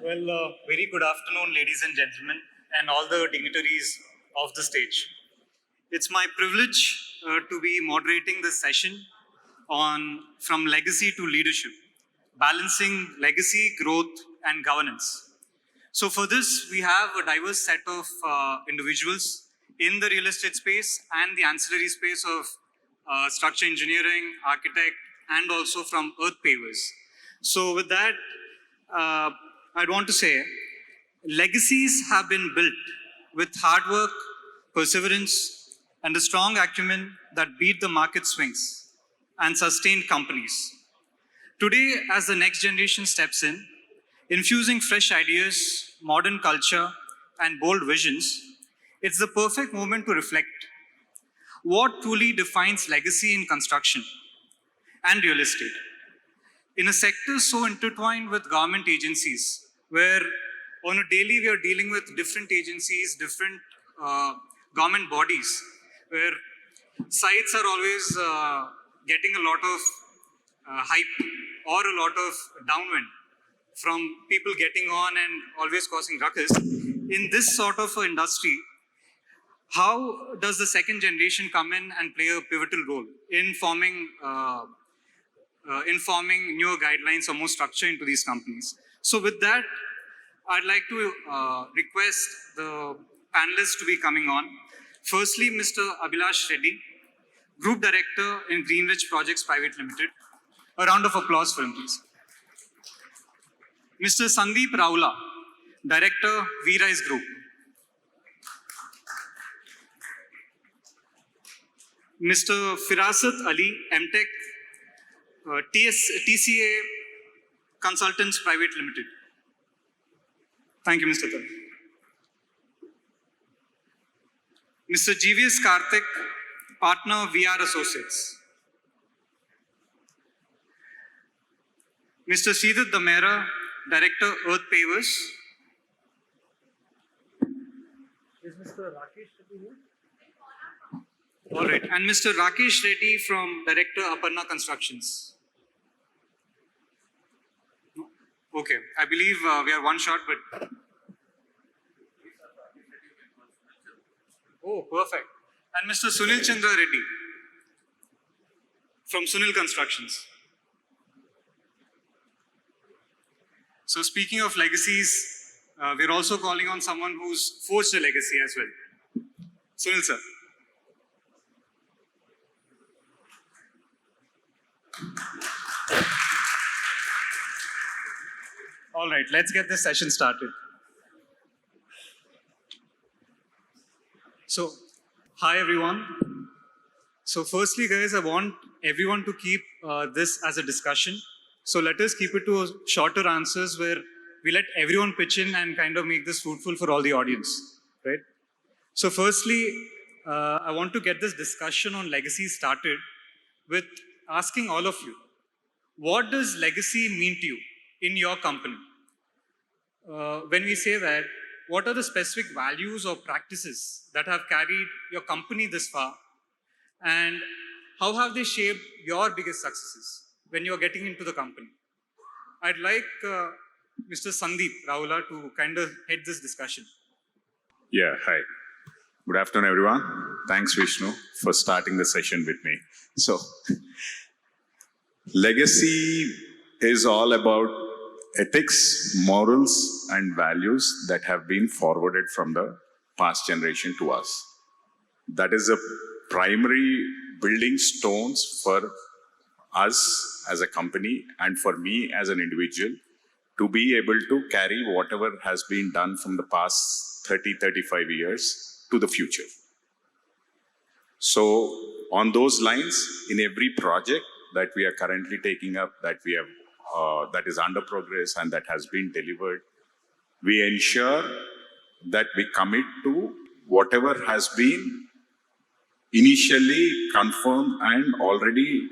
Very good afternoon, ladies and gentlemen, and all the dignitaries of the stage. It's my privilege to be moderating this session on From Legacy to Leadership, Balancing Legacy, Growth, and Governance. So for this, we have a diverse set of individuals in the real estate space and the ancillary space of structure engineering, architect, and also from earth pavers. So with that, I'd want to say, legacies have been built with hard work, perseverance, and a strong acumen that beat the market swings and sustained companies. Today, as the next generation steps in, infusing fresh ideas, modern culture, and bold visions, it's the perfect moment to reflect. What truly defines legacy in construction and real estate? In a sector so intertwined with government agencies, where on a daily we are dealing with different agencies, different government bodies, where sites are always getting a lot of hype or a lot of downwind from people getting on and always causing ruckus. In this sort of industry, how does the second generation come in and play a pivotal role in forming newer guidelines or more structure into these companies? So with that, I'd like to request the panelists to be coming on. Firstly, Mr. Abhilash Reddy, Group Director in Greenwich Projects Private Limited. A round of applause for him, please. Mr. Sandeep Raula, Director, Veera Group. Mr. Firasat Ali, MTech, TCA Consultants Private Limited. Thank you, Mr. Tal. Mr. GVS Karthik, Partner, VR Associates. Mr. Sridhar Damera, Director, Earth Pavers. Is Mr. Rakesh Reddy here? All right, and Mr. Rakesh Reddy from Director, Aparna Constructions. Okay, I believe we are one short, but... Oh, perfect. And Mr. Sunil Chandra Reddy from Sunil Constructions. So speaking of legacies, we're also calling on someone who's forged a legacy as well. Sunil sir. All right, let's get this session started. So, hi everyone. So firstly guys, I want everyone to keep this as a discussion. So let us keep it to shorter answers where we let everyone pitch in and kind of make this fruitful for all the audience, right? So firstly, I want to get this discussion on legacy started with asking all of you, what does legacy mean to you in your company? When we say that, what are the specific values or practices that have carried your company this far? And how have they shaped your biggest successes when you're getting into the company? I'd like Mr. Sandeep Raula to kind of head this discussion. Yeah, hi. Good afternoon, everyone. Thanks, Vishnu, for starting the session with me. So, legacy is all about ethics, morals, and values that have been forwarded from the past generation to us. That is the primary building stones for us as a company and for me as an individual to be able to carry whatever has been done from the past 30, 35 years to the future. So on those lines, in every project that we are currently taking up, that we have that is under progress and that has been delivered, we ensure that we commit to whatever has been initially confirmed and already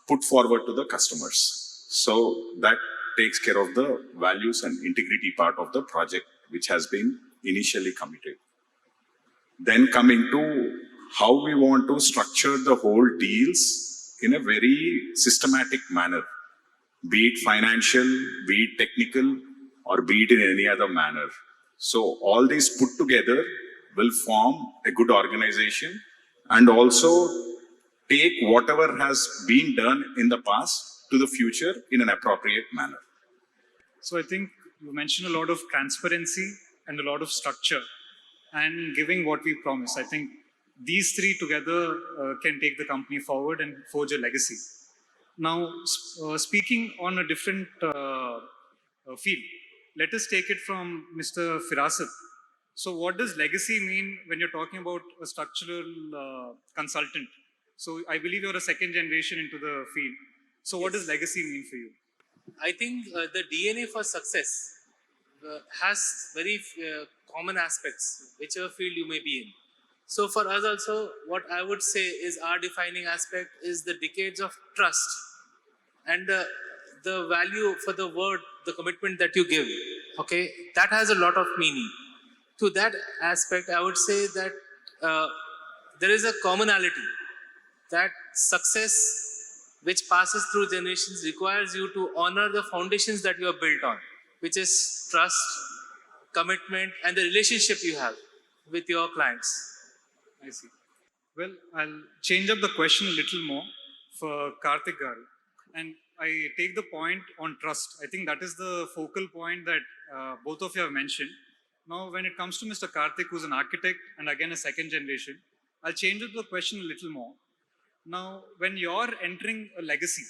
put forward to the customers. So that takes care of the values and integrity part of the project which has been initially committed. Then coming to how we want to structure the whole deals in a very systematic manner, be it financial, be it technical, or be it in any other manner. So all these put together will form a good organization and also take whatever has been done in the past to the future in an appropriate manner. So I think you mentioned a lot of transparency and a lot of structure and giving what we promise. I think these three together can take the company forward and forge a legacy. Now, speaking on a different field, let us take it from Mr. Firasat. So what does legacy mean when you're talking about a structural consultant? So I believe you're a second generation into the field. So what does legacy mean for you? I think the DNA for success has very common aspects, whichever field you may be in. So for us also, what I would say is our defining aspect is the decades of trust and the value for the word, the commitment that you give. Okay, that has a lot of meaning. To that aspect, I would say that there is a commonality that success which passes through generations requires you to honor the foundations that you have built on, which is trust, commitment, and the relationship you have with your clients. I see. Well, I'll change up the question a little more for Karthik Garu. And I take the point on trust. I think that is the focal point that both of you have mentioned. Now, when it comes to Mr. Karthik, who's an architect and again a second generation, I'll change up the question a little more. Now, when you're entering a legacy,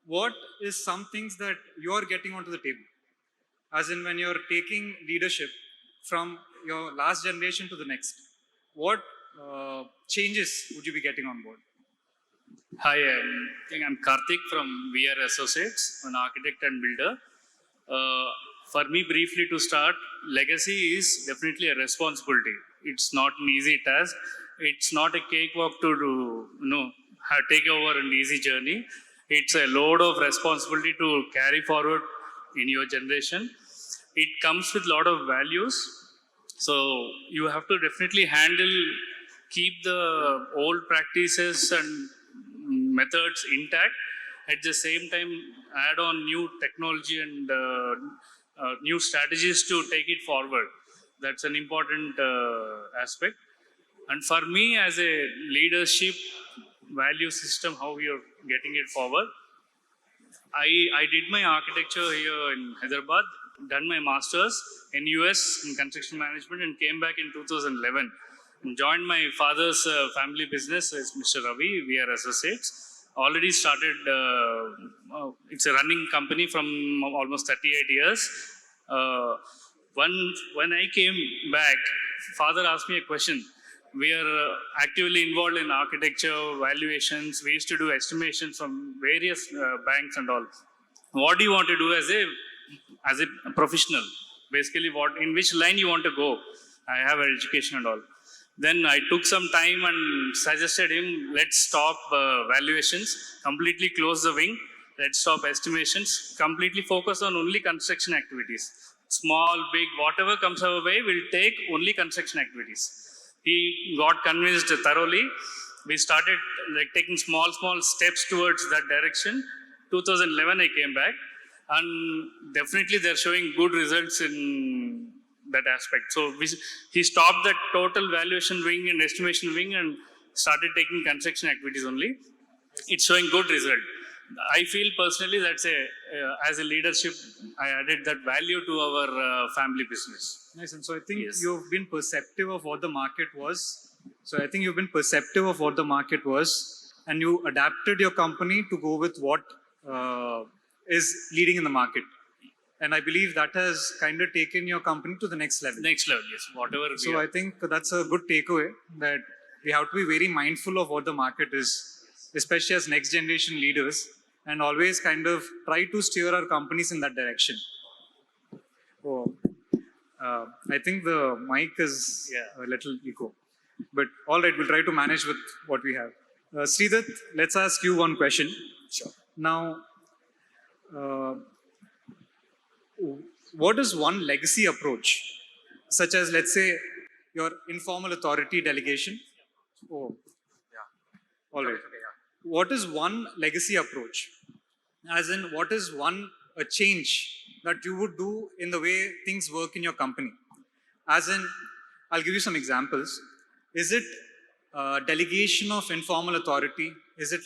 what is some things that you're getting onto the table? As in when you're taking leadership from your last generation to the next, what changes would you be getting on board? Hi, I'm Karthik from Veera Associates, an architect and builder. For me, briefly to start, legacy is definitely a responsibility. It's not an easy task. It's not a cakewalk to do, take over an easy journey. It's a load of responsibility to carry forward in your generation. It comes with a lot of values. So you have to definitely keep the old practices and methods intact. At the same time, add on new technology and new strategies to take it forward. That's an important aspect. And for me, as a leadership value system, how we are getting it forward, I did my architecture here in Hyderabad, done my master's in US in construction management, and came back in 2011 and joined my father's family business as Mr. Ravi. We are associates. Already started, it's a running company from almost 38 years. When I came back, father asked me a question. We are actively involved in architecture, valuations. We used to do estimations from various banks and all. What do you want to do as a professional? Basically, in which line you want to go? I have an education and all. Then I took some time and suggested him, let's stop valuations, completely close the wing, let's stop estimations, completely focus on only construction activities. Small, big, whatever comes our way, we'll take only construction activities. He got convinced thoroughly. We started taking small steps towards that direction. 2011, I came back, and definitely they're showing good results in that aspect. So he stopped that total valuation wing and estimation wing and started taking construction activities only. It's showing good result. I feel personally that's as a leadership, I added that value to our family business. Nice. And so I think you've been perceptive of what the market was. And you adapted your company to go with what is leading in the market. And I believe that has kind of taken your company to the next level. Next level, yes. So I think that's a good takeaway, that we have to be very mindful of what the market is, especially as next generation leaders, and always kind of try to steer our companies in that direction. I think the mic is a little echo. But all right, we'll try to manage with what we have. Sridhar, let's ask you one question. Sure. Now, what is one legacy approach, such as, let's say, your informal authority delegation? All right. What is one legacy approach? As in, what is a change that you would do in the way things work in your company? As in, I'll give you some examples. Is it delegation of informal authority? Is it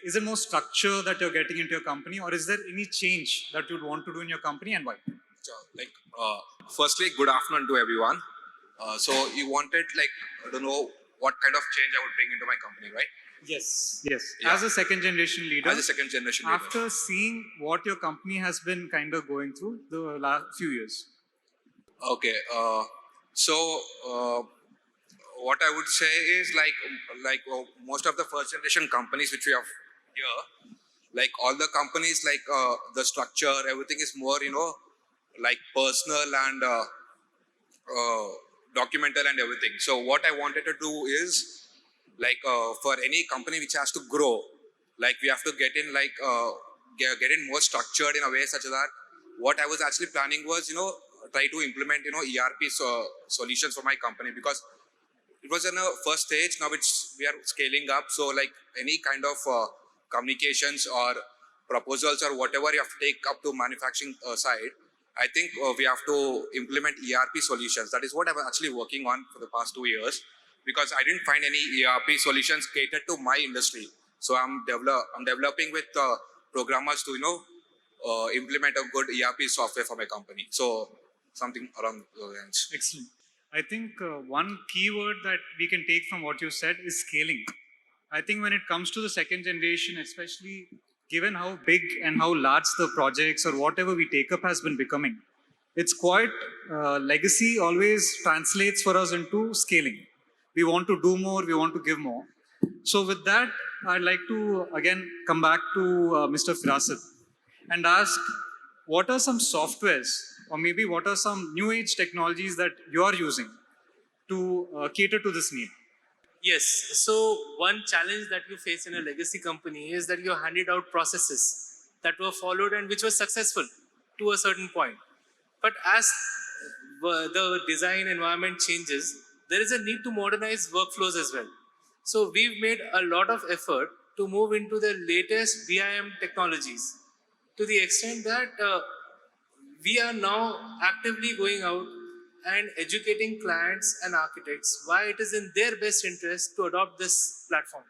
is it more structure that you're getting into your company, or is there any change that you'd want to do in your company, and why? Firstly, good afternoon to everyone. So you wanted to know what kind of change I would bring into my company, right? Yes. Yeah. As a second generation leader, As a second generation leader. after seeing what your company has been kind of going through the last few years. Okay. What I would say is most of the first generation companies which we have here, all the companies, the structure, everything is more, personal and documental and everything. So what I wanted to do is, for any company which has to grow, we have to get in get in more structured in a way such that what I was actually planning was, try to implement, ERP solutions for my company, because it was in a first stage. Now we are scaling up. So any kind of communications or proposals or whatever you have to take up to manufacturing side, I think we have to implement ERP solutions. That is what I was actually working on for the past 2 years, because I didn't find any ERP solutions catered to my industry. So I'm developing with programmers to implement a good ERP software for my company. So something around those lines. Excellent. I think one keyword that we can take from what you said is scaling. I think when it comes to the second generation, especially given how big and how large the projects or whatever we take up has been becoming, it's quite legacy always translates for us into scaling. We want to do more, we want to give more. So with that, I'd like to again come back to Mr. Firasat and ask, what are some softwares or maybe what are some new age technologies that you are using to cater to this need? Yes. So one challenge that you face in a legacy company is that you handed out processes that were followed and which were successful to a certain point. But as the design environment changes, there is a need to modernize workflows as well. So we've made a lot of effort to move into the latest BIM technologies, to the extent that we are now actively going out and educating clients and architects why it is in their best interest to adopt this platform.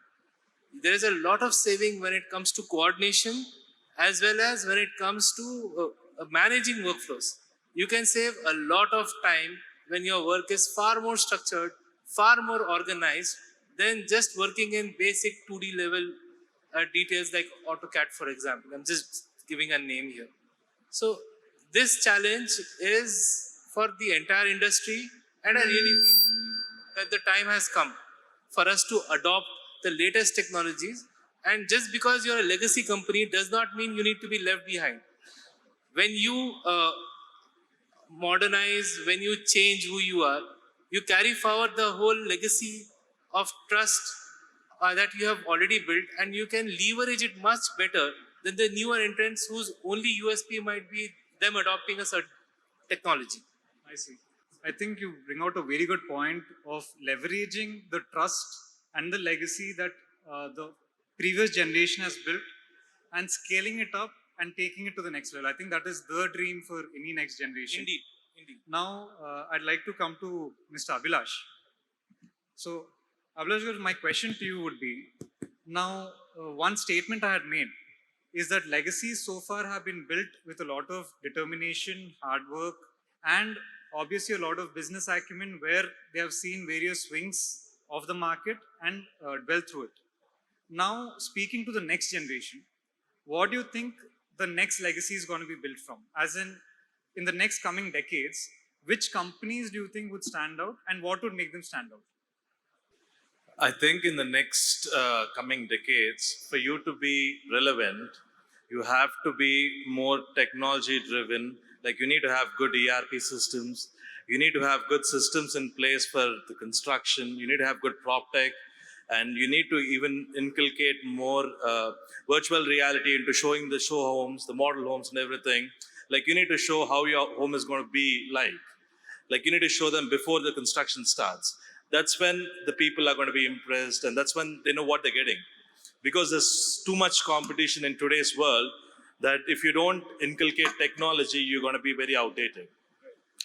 There is a lot of saving when it comes to coordination, as well as when it comes to managing workflows. You can save a lot of time when your work is far more structured, far more organized than just working in basic 2D level details like AutoCAD, for example. I'm just giving a name here. So this challenge is for the entire industry, and I really feel that the time has come for us to adopt the latest technologies. And just because you're a legacy company does not mean you need to be left behind. When you modernize, when you change who you are, you carry forward the whole legacy of trust that you have already built, and you can leverage it much better than the newer entrants whose only USP might be them adopting a certain technology. I see. I think you bring out a very good point of leveraging the trust and the legacy that the previous generation has built and scaling it up and taking it to the next level. I think that is the dream for any next generation. Indeed. Now, I'd like to come to Mr. Abhilash. So, Abhilash, my question to you would be, now, one statement I had made is that legacies so far have been built with a lot of determination, hard work, and obviously a lot of business acumen where they have seen various swings of the market and dwell through it. Now, speaking to the next generation, what do you think the next legacy is going to be built from? As in the next coming decades, which companies do you think would stand out and what would make them stand out? I think in the next coming decades, for you to be relevant, you have to be more technology driven. Like you need to have good ERP systems. You need to have good systems in place for the construction. You need to have good prop tech. And you need to even inculcate more virtual reality into showing the show homes, the model homes and everything. Like you need to show how your home is going to be like. Like you need to show them before the construction starts. That's when the people are going to be impressed, and that's when they know what they're getting. Because there's too much competition in today's world, that if you don't inculcate technology, you're going to be very outdated.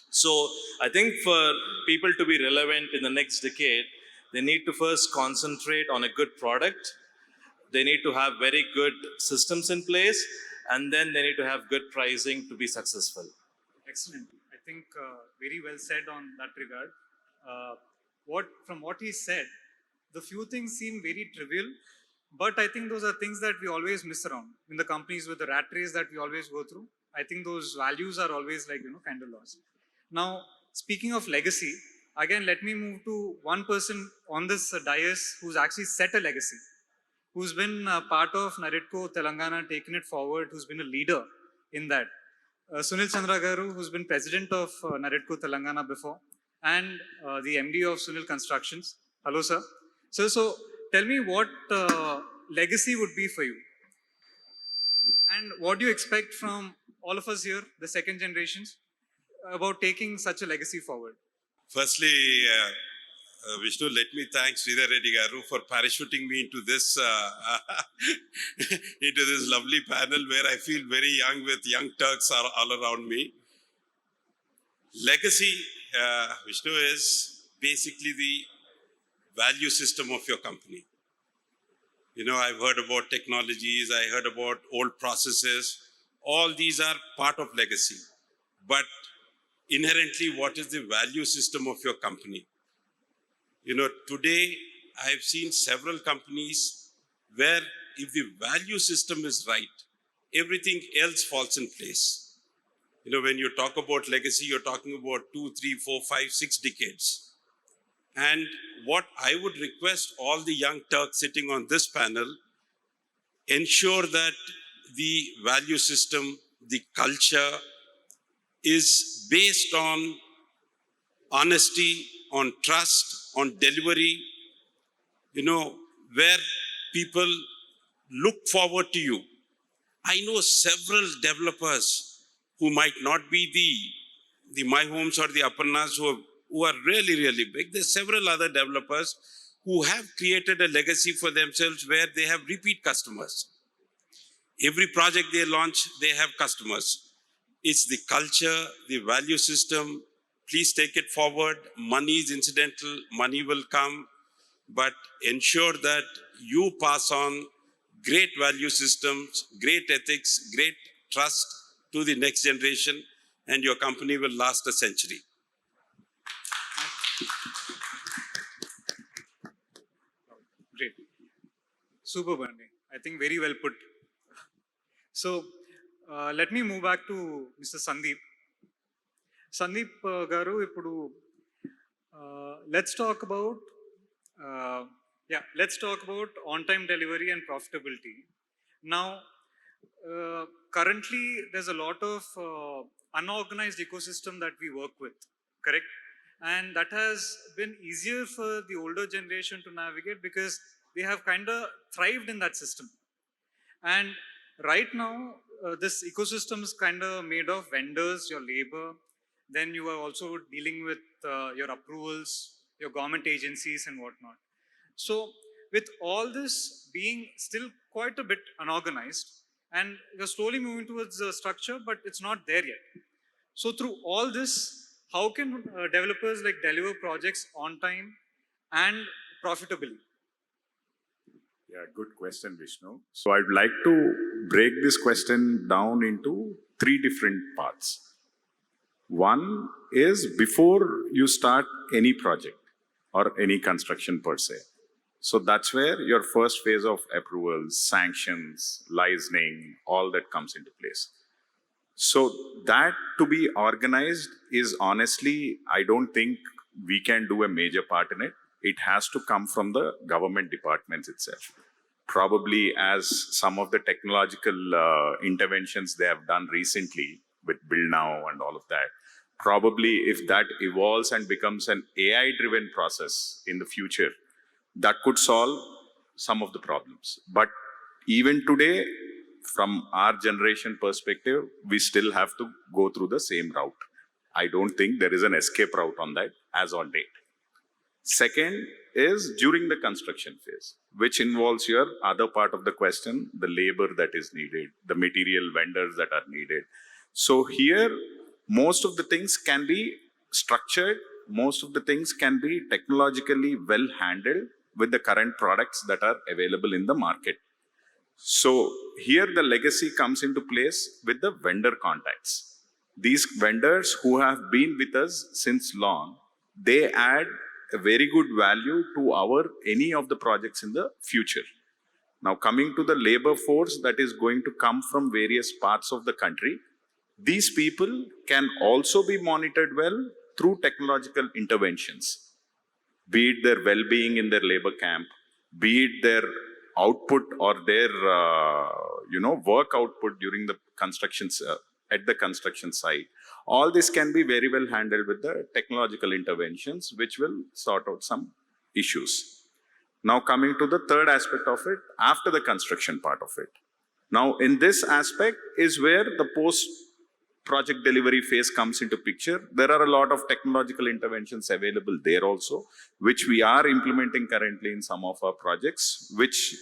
So I think for people to be relevant in the next decade, they need to first concentrate on a good product. They need to have very good systems in place, and then they need to have good pricing to be successful. Excellent. I think very well said on that regard. From what he said, the few things seem very trivial, but I think those are things that we always miss around in the companies with the rat race that we always go through. I think those values are always like, kind of lost. Now, speaking of legacy, again, let me move to one person on this dais who's actually set a legacy, who's been part of NAREDCO Telangana, taken it forward, who's been a leader in that. Sunil Chandra Garu, who's been president of NAREDCO Telangana before, and the MD of Sunil Constructions. Hello, sir. So tell me what legacy would be for you, and what do you expect from all of us here, the second generations, about taking such a legacy forward? Firstly, Vishnu, let me thank Sridhar Reddy Garu for parachuting me into this into this lovely panel where I feel very young with young Turks all around me. Legacy, Vishnu, is basically the value system of your company. I've heard about technologies, I heard about old processes. All these are part of legacy. But inherently, what is the value system of your company? Today I've seen several companies where if the value system is right, everything else falls in place. When you talk about legacy, you're talking about 2, 3, 4, 5, 6 decades. And what I would request all the young Turks sitting on this panel, ensure that the value system, the culture is based on honesty, on trust, on delivery, where people look forward to you. I know several developers who might not be the My Homes or the Aparnas who are really, really big. There's several other developers who have created a legacy for themselves where they have repeat customers. Every project they launch, they have customers. It's the culture, the value system. Please take it forward. Money is incidental. Money will come. But ensure that you pass on great value systems, great ethics, great trust to the next generation, and your company will last a century. Great. Super, Bernie. I think very well put. So let me move back to Mr. Sandeep. Sandeep Garu, ippudu, let's talk about on-time delivery and profitability. Now, currently, there's a lot of unorganized ecosystem that we work with, correct? And that has been easier for the older generation to navigate because they have kind of thrived in that system. And right now, this ecosystem is kind of made of vendors, your labor, then you are also dealing with your approvals, your government agencies and whatnot. So with all this being still quite a bit unorganized, and you're slowly moving towards the structure, but it's not there yet. So through all this, how can developers deliver projects on time and profitably? Yeah, good question, Vishnu. So I'd like to break this question down into 3 different parts. One is before you start any project or any construction per se. So that's where your first phase of approvals, sanctions, licensing, all that comes into place. So that to be organized is honestly, I don't think we can do a major part in it. It has to come from the government departments itself. Probably as some of the technological interventions they have done recently with Build Now and all of that, probably if that evolves and becomes an AI-driven process in the future, that could solve some of the problems. But even today, from our generation perspective, we still have to go through the same route. I don't think there is an escape route on that as on date. Second is during the construction phase, which involves your other part of the question, the labor that is needed, the material vendors that are needed. So here, most of the things can be structured, most of the things can be technologically well handled with the current products that are available in the market. So here the legacy comes into place with the vendor contacts. These vendors who have been with us since long, they add a very good value to any of the projects in the future. Now coming to the labor force that is going to come from various parts of the country, these people can also be monitored well through technological interventions, be it their well-being in their labor camp, be it their output or their work output during the constructions at the construction site. All this can be very well handled with the technological interventions, which will sort out some issues. Now coming to the third aspect of it, after the construction part of it. Now in this aspect is where the post-project delivery phase comes into picture. There are a lot of technological interventions available there also, which we are implementing currently in some of our projects, which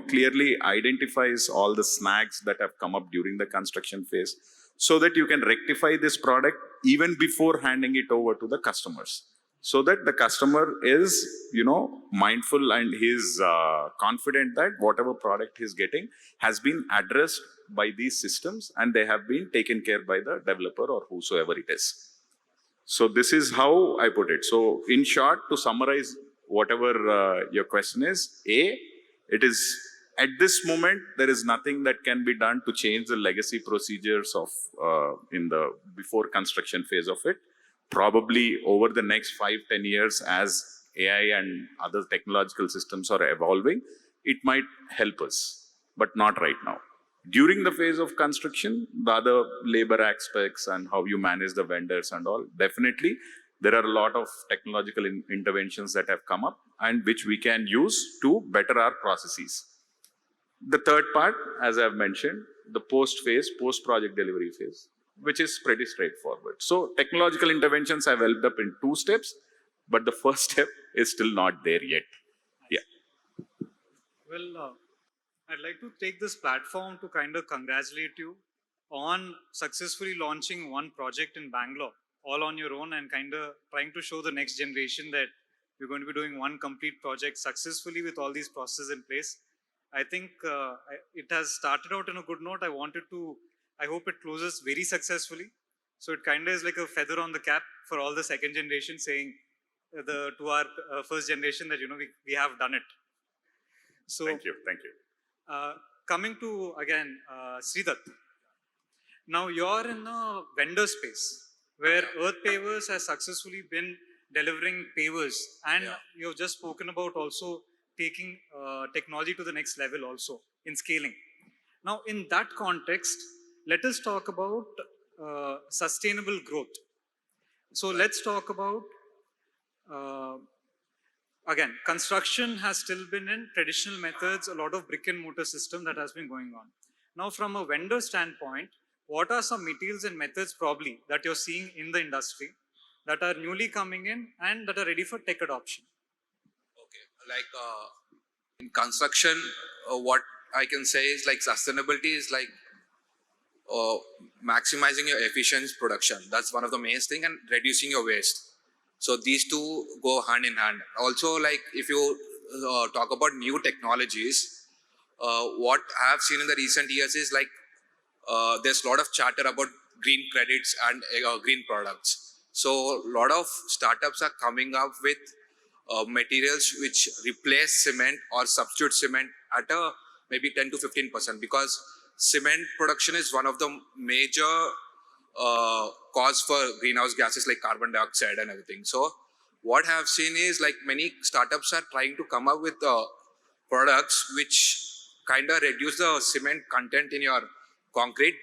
clearly identifies all the snags that have come up during the construction phase, so that you can rectify this product even before handing it over to the customers, so that the customer is mindful and he's confident that whatever product he's getting has been addressed by these systems and they have been taken care by the developer or whosoever it is. So this is how I put it. So in short, to summarize whatever your question is, it is at this moment, there is nothing that can be done to change the legacy procedures of in the before construction phase of it. Probably over the next 5-10 years, as AI and other technological systems are evolving, it might help us, but not right now. During the phase of construction, the other labor aspects and how you manage the vendors and all, definitely there are a lot of technological interventions that have come up and which we can use to better our processes. The third part, as I've mentioned, the post-project delivery phase, which is pretty straightforward. So technological interventions have helped up in 2 steps, but the first step is still not there yet. Yeah. Well, I'd like to take this platform to kind of congratulate you on successfully launching one project in Bangalore, all on your own, and kind of trying to show the next generation that you're going to be doing one complete project successfully with all these processes in place. I think it has started out on a good note. I hope it closes very successfully. So it kind of is like a feather on the cap for all the second generation, saying to our first generation that we have done it. So Thank you. coming to again Sridatt. Now you're in a vendor space where Earth Pavers has successfully been delivering pavers, and you've just spoken about also taking technology to the next level also in scaling. Now in that context, let us talk about sustainable growth. So let's talk about, again, construction has still been in traditional methods, a lot of brick and mortar system that has been going on. Now from a vendor standpoint, what are some materials and methods probably that you're seeing in the industry that are newly coming in and that are ready for tech adoption? Okay, like in construction, what I can say is like sustainability is like maximizing your efficient production. That's one of the main thing, and reducing your waste. So these two go hand in hand. Also, like if you talk about new technologies, what I have seen in the recent years is like there's a lot of chatter about green credits and green products. So a lot of startups are coming up with materials which replace cement or substitute cement at a maybe 10 to 15%, because cement production is one of the major cause for greenhouse gases like carbon dioxide and everything. So what I have seen is like many startups are trying to come up with products which kind of reduce the cement content in your concrete.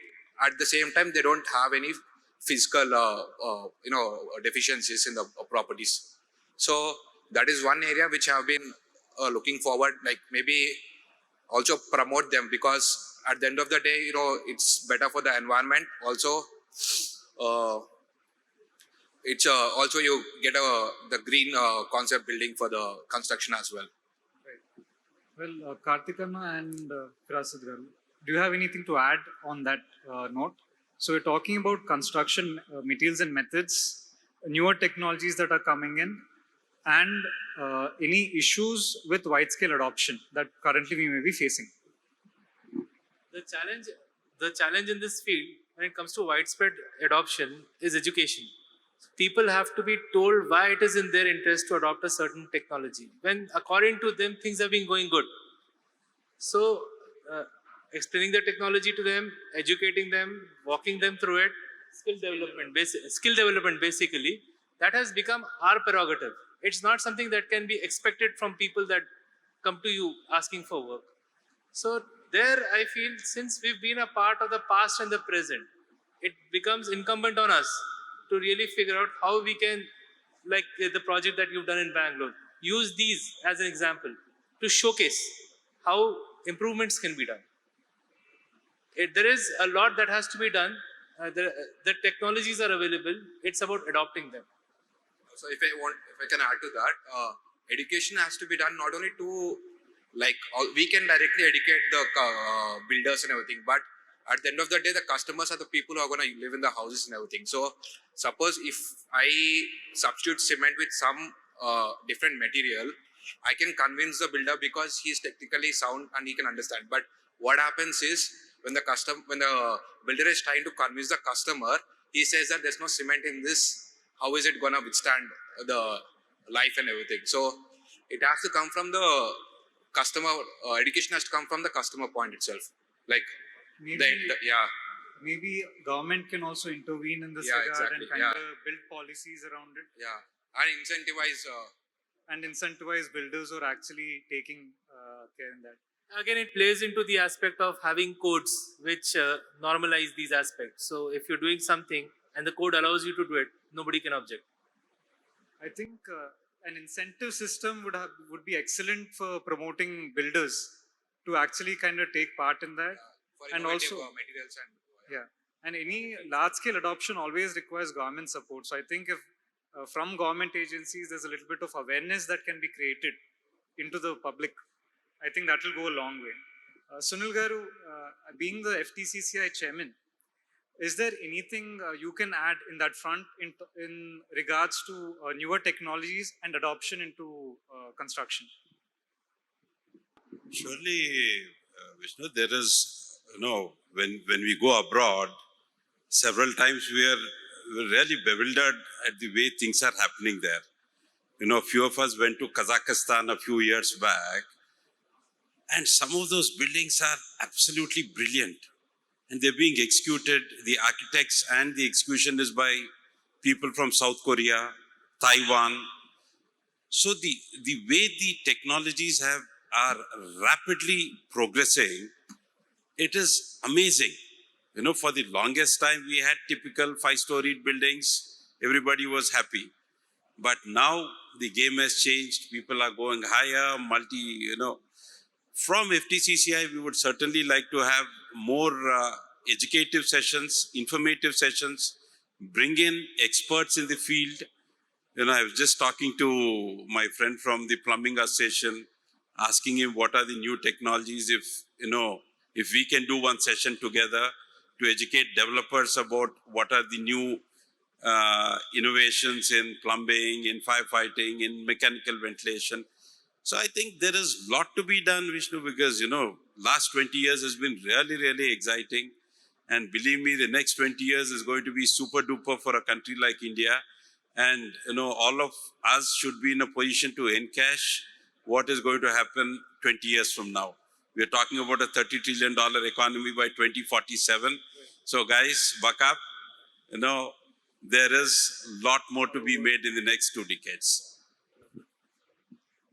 At the same time, they don't have any physical deficiencies in the properties. So that is one area which I have been looking forward, like maybe also promote them, because at the end of the day, it's better for the environment. Also, it's also you get the green concept building for the construction as well. Well, Karthikana and Firasad Garu, do you have anything to add on that note? So we're talking about construction materials and methods, newer technologies that are coming in, and any issues with wide-scale adoption that currently we may be facing. The challenge in this field when it comes to widespread adoption is education. People have to be told why it is in their interest to adopt a certain technology when according to them things have been going good. So explaining the technology to them, educating them, walking them through it, skill development basically, that has become our prerogative. It's not something that can be expected from people that come to you asking for work. So there I feel since we've been a part of the past and the present, it becomes incumbent on us to really figure out how we can, like the project that you've done in Bangalore, use these as an example to showcase how improvements can be done. There is a lot that has to be done. The technologies are available. It's about adopting them. So if I can add to that, education has to be done not only to we can directly educate the builders and everything, but at the end of the day, the customers are the people who are going to live in the houses and everything. So suppose if I substitute cement with some different material, I can convince the builder because he is technically sound and he can understand. But what happens is when the builder is trying to convince the customer, he says that there's no cement in this. How is it going to withstand the life and everything? So it has to come from the customer. Education has to come from the customer point itself. Maybe government can also intervene in this regard and kind of build policies around it. Yeah, and incentivize builders who are actually taking care in that. Again, it plays into the aspect of having codes which normalize these aspects. So if you're doing something and the code allows you to do it, nobody can object. I think an incentive system would be excellent for promoting builders to actually kind of take part in that. and also materials and any large-scale adoption always requires government support. So I think if from government agencies there's a little bit of awareness that can be created into the public, I think that will go a long way. Sunil Garu, being the FTCCI chairman, is there anything you can add in that front in regards to newer technologies and adoption into construction? Surely, Vishnu, there is, when we go abroad, several times we are really bewildered at the way things are happening there. A few of us went to Kazakhstan a few years back, and some of those buildings are absolutely brilliant. And they're being executed, the architects and the execution is by people from South Korea, Taiwan. So the way the technologies are rapidly progressing, it is amazing. For the longest time, we had typical 5-storied buildings. Everybody was happy. But now the game has changed. People are going higher, From FTCCI, we would certainly like to have more educative sessions, informative sessions, bring in experts in the field. I was just talking to my friend from the plumbing association, asking him what are the new technologies, if we can do one session together to educate developers about what are the new innovations in plumbing, in firefighting, in mechanical ventilation. So I think there is a lot to be done, Vishnu, because, last 20 years has been really, really exciting. And believe me, the next 20 years is going to be super duper for a country like India. And, all of us should be in a position to encash what is going to happen 20 years from now. We are talking about a $30 trillion economy by 2047. So guys, buck up. There is a lot more to be made in the next 2 decades.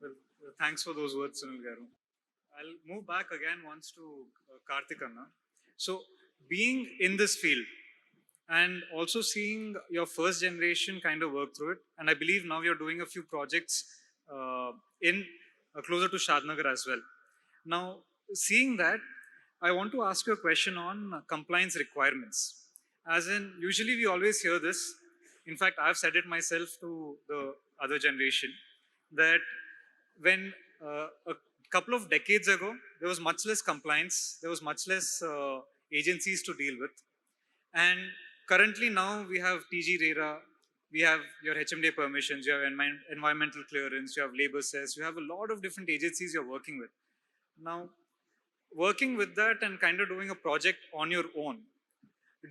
Well, thanks for those words, Sunil Garu. I'll move back again once to Karthikana. So, being in this field and also seeing your first generation kind of work through it, and I believe now you're doing a few projects in closer to Shadnagar as well. Now, seeing that, I want to ask you a question on compliance requirements. As in, usually we always hear this, in fact, I've said it myself to the other generation, that when a couple of decades ago, there was much less compliance, there was much less agencies to deal with. And currently now we have TG RERA, we have your HMDA permissions, you have environmental clearance, you have labor cess, you have a lot of different agencies you're working with. Now, working with that and kind of doing a project on your own,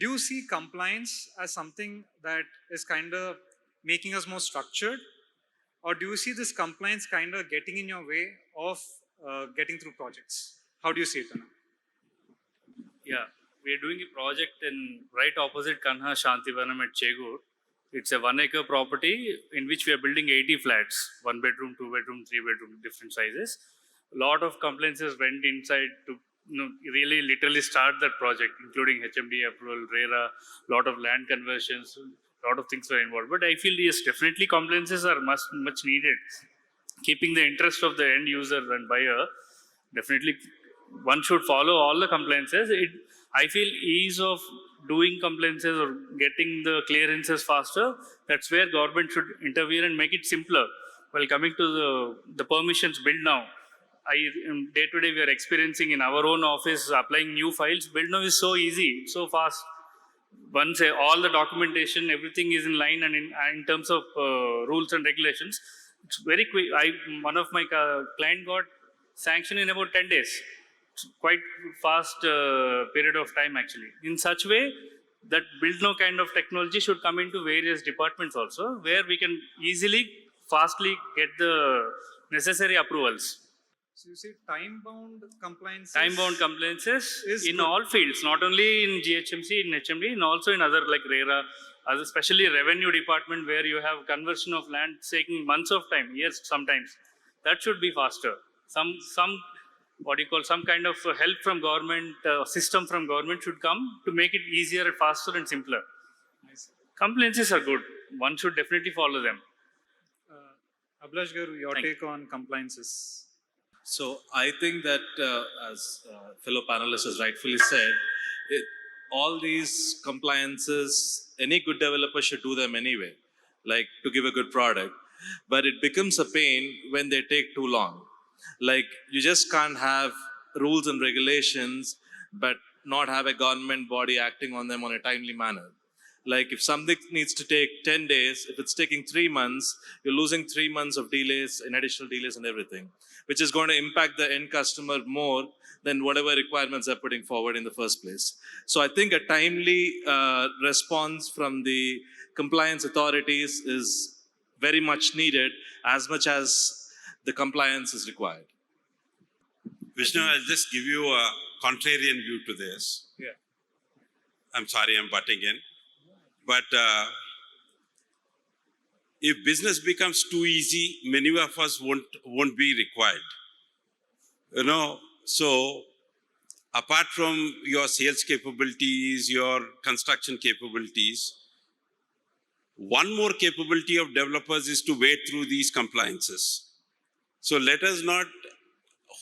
do you see compliance as something that is kind of making us more structured? Or do you see this compliance kind of getting in your way of getting through projects? How do you see it, Anna? Yeah, we are doing a project in right opposite Kanha Shantivanam at Chegur. It's a 1 acre property in which we are building 80 flats, 1 bedroom, 2 bedroom, 3 bedroom, different sizes. A lot of compliances went inside to really literally start that project, including HMD approval, RERA, lot of land conversions, lot of things were involved. But I feel yes, definitely compliances are much needed. Keeping the interest of the end user and buyer, definitely one should follow all the compliances. I feel ease of doing compliances or getting the clearances faster, that's where government should intervene and make it simpler. Well, coming to the permissions build now, day to day we are experiencing in our own office applying new files. Build now is so easy, so fast. Once all the documentation, everything is in line and in terms of rules and regulations, it's very quick. One of my client got sanctioned in about 10 days. It's quite fast period of time actually. In such way, that build now kind of technology should come into various departments also, where we can easily, fastly get the necessary approvals. So you say time-bound compliance? Time-bound compliances in good. all fields, not only in GHMC, in HMD, and also in other like RERA, especially revenue department where you have conversion of land taking months of time, years sometimes. That should be faster. Some kind of help from government, system from government should come to make it easier, faster and simpler. Nice. Compliances are good. One should definitely follow them. Abhilash Garu, your Thank take on compliances? So I think that, as fellow panelist has rightfully said, all these compliances, any good developer should do them anyway, like to give a good product. But it becomes a pain when they take too long. Like you just can't have rules and regulations, but not have a government body acting on them on a timely manner. Like if something needs to take 10 days, if it's taking 3 months, you're losing 3 months of delays and additional delays and everything, which is going to impact the end customer more than whatever requirements they're putting forward in the first place. So I think a timely response from the compliance authorities is very much needed, as much as the compliance is required. Vishnu, I'll just give you a contrarian view to this. Yeah. I'm sorry, I'm butting in. But if business becomes too easy, many of us won't be required. So apart from your sales capabilities, your construction capabilities, one more capability of developers is to wade through these compliances. So let us not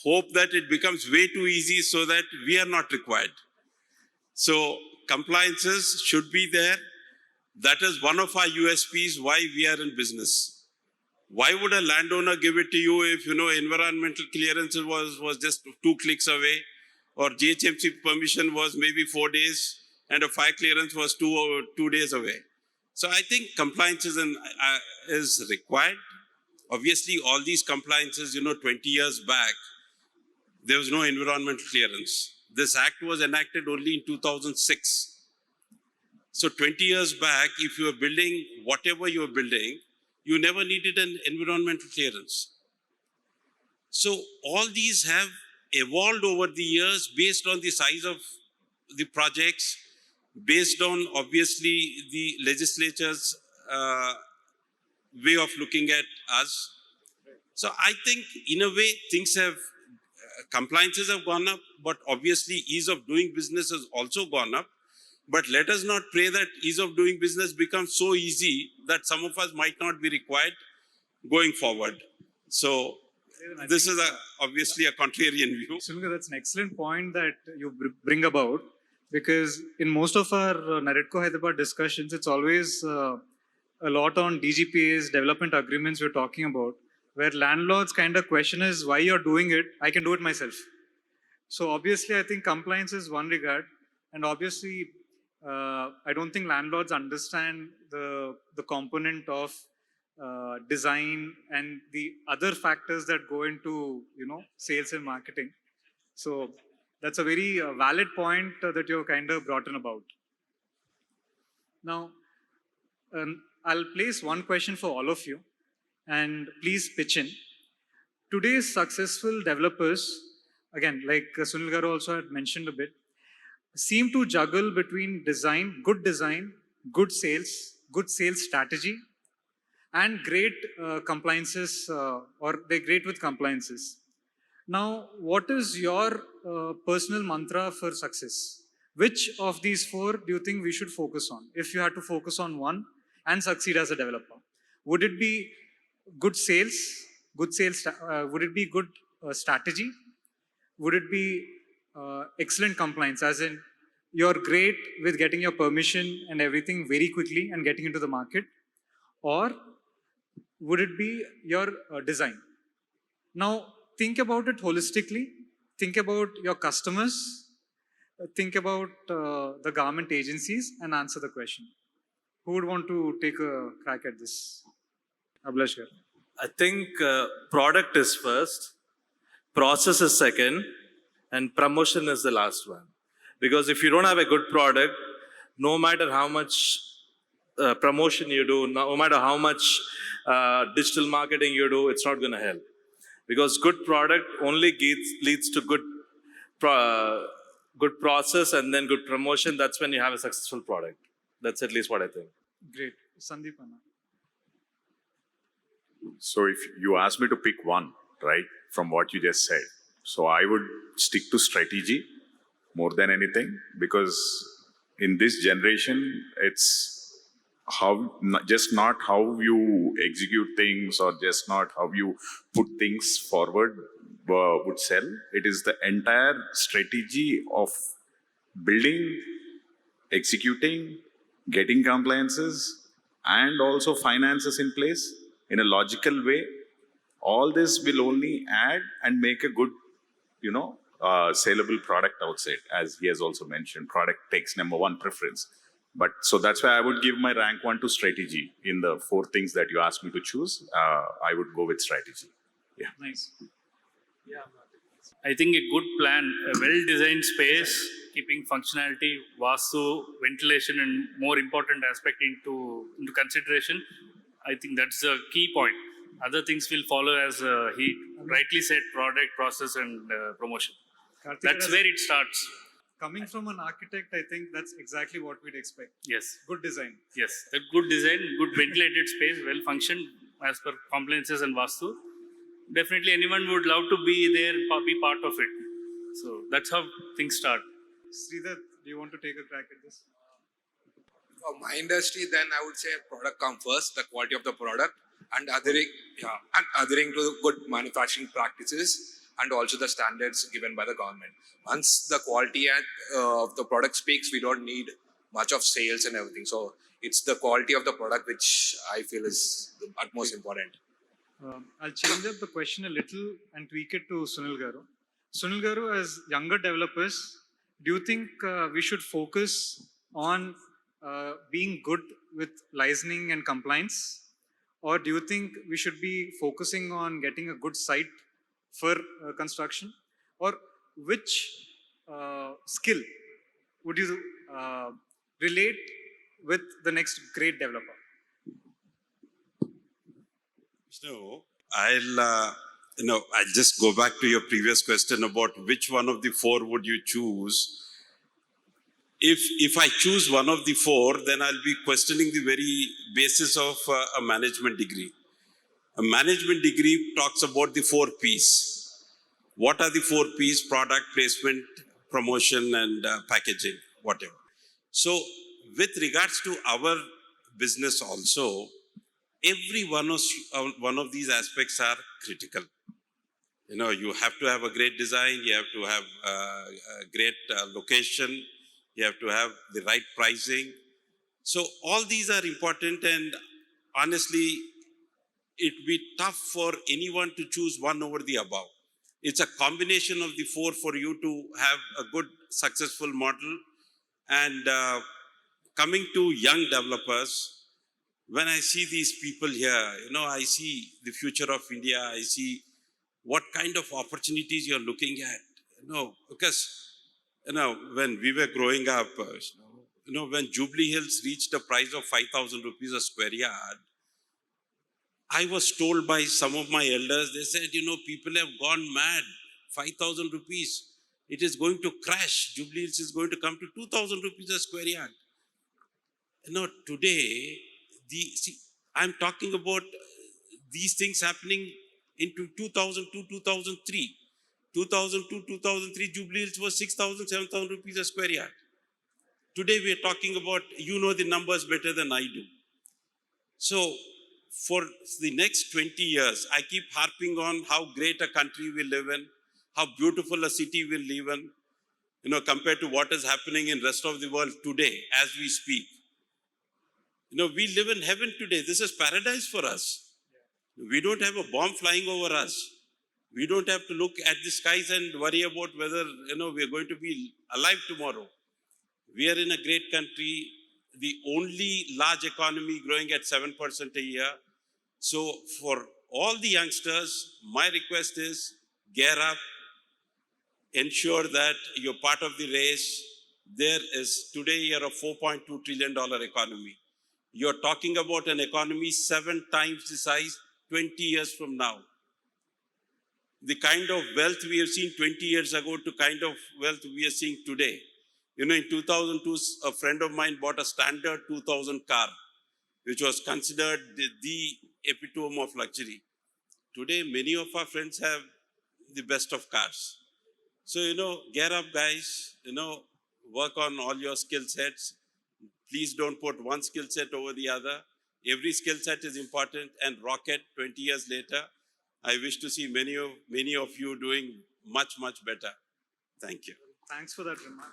hope that it becomes way too easy so that we are not required. So compliances should be there. That is one of our USPs why we are in business. Why would a landowner give it to you if environmental clearance was just 2 clicks away, or GHMC permission was maybe 4 days and a fire clearance was 2 days away? So I think compliance is required. Obviously, all these compliances, 20 years back, there was no environmental clearance. This act was enacted only in 2006. So 20 years back, if you were building whatever you were building, you never needed an environmental clearance. So all these have evolved over the years based on the size of the projects, based on obviously the legislature's way of looking at us. So I think in a way things have, compliances have gone up, but obviously ease of doing business has also gone up. But let us not pray that ease of doing business becomes so easy that some of us might not be required going forward. So this is obviously a contrarian view. Sunil, that's an excellent point that you bring about, because in most of our NAREDCO Hyderabad discussions, it's always a lot on DGPAs, development agreements we're talking about, where landlords kind of question is why you're doing it, I can do it myself. So obviously, I think compliance is one regard, and obviously, I don't think landlords understand the component of design and the other factors that go into sales and marketing. So that's a very valid point that you're kind of brought in about. Now, I'll place one question for all of you, and please pitch in. Today's successful developers, again, like Sunil Garu also had mentioned a bit, seem to juggle between design, good sales strategy, and great compliances, or they're great with compliances. Now, what is your personal mantra for success? Which of these four do you think we should focus on? If you had to focus on one and succeed as a developer, would it be good sales? Would it be good strategy? Would it be excellent compliance, as in you're great with getting your permission and everything very quickly and getting into the market? Or would it be your design? Now, think about it holistically. Think about your customers. Think about the government agencies and answer the question. Who would want to take a crack at this? Abhilash Garu. I think product is first, process is second, and promotion is the last one. Because if you don't have a good product, no matter how much promotion you do, no matter how much digital marketing you do, it's not going to help. Because good product only leads to good process and then good promotion. That's when you have a successful product. That's at least what I think. Great. Sandeep Anna. So if you ask me to pick one, right, from what you just said, so I would stick to strategy more than anything, because in this generation, it's just not how you execute things or just not how you put things forward would sell. It is the entire strategy of building, executing, getting compliances, and also finances in place in a logical way. All this will only add and make a good, saleable product outside. As he has also mentioned, product takes number one preference. But so that's why I would give my rank 1 to strategy. In the 4 things that you asked me to choose, I would go with strategy. Yeah. Nice. Yeah. I think a good plan, a well-designed space, keeping functionality, vastu, ventilation, and more important aspect into consideration. I think that's the key point. Other things will follow, as he rightly said, product, process, and promotion. That's where it starts. Coming from an architect, I think that's exactly what we'd expect. Yes. Good design. Yes. A good design, good ventilated space, well functioned as per compliances and vastu. Definitely anyone would love to be there, be part of it. So that's how things start. Sridhar, do you want to take a crack at this? For my industry, then I would say product come first, the quality of the product, and adhering to the good manufacturing practices and also the standards given by the government. Once the quality of the product speaks, we don't need much of sales and everything. So it's the quality of the product which I feel is the utmost important. I'll change up the question a little and tweak it to Sunil Garu. Sunil Garu, as younger developers, do you think we should focus on being good with licensing and compliance? Or do you think we should be focusing on getting a good site for construction? Or which skill would you relate with the next great developer? So I'll just go back to your previous question about which one of the 4 would you choose. If I choose one of the 4, then I'll be questioning the very basis of a management degree. A management degree talks about the 4 P's. What are the 4 P's? Product, placement, promotion, and packaging, whatever. So with regards to our business also, every one of these aspects are critical. You have to have a great design, you have to have a great location, you have to have the right pricing. So all these are important, and honestly, it'd be tough for anyone to choose one over the above. It's a combination of the four for you to have a good, successful model. And coming to young developers, when I see these people here, I see the future of India. I see what kind of opportunities you're looking at. Because when we were growing up, when Jubilee Hills reached a price of 5,000 rupees a square yard, I was told by some of my elders, they said, people have gone mad. 5,000 rupees. It is going to crash. Jubilee Hills is going to come to 2,000 rupees a square yard. Today, I'm talking about these things happening into 2002, 2003. 2002, 2003, Jubilee Hills was 6,000, 7,000 rupees a square yard. Today we are talking about, the numbers better than I do. So for the next 20 years, I keep harping on how great a country we live in, how beautiful a city we live in, compared to what is happening in rest of the world today as we speak. We live in heaven today. This is paradise for us. We don't have a bomb flying over us. We don't have to look at the skies and worry about whether, we are going to be alive tomorrow. We are in a great country, the only large economy growing at 7% a year. So for all the youngsters, my request is gear up, ensure that you're part of the race. There is today you're a $4.2 trillion economy. You're talking about an economy 7 times the size 20 years from now. The kind of wealth we have seen 20 years ago to kind of wealth we are seeing today. In 2002, a friend of mine bought a standard 2000 car, which was considered the epitome of luxury. Today, many of our friends have the best of cars. So, gear up, guys, work on all your skill sets. Please don't put one skill set over the other. Every skill set is important, and rocket 20 years later. I wish to see many of you doing much, much better. Thank you. Thanks for that remark.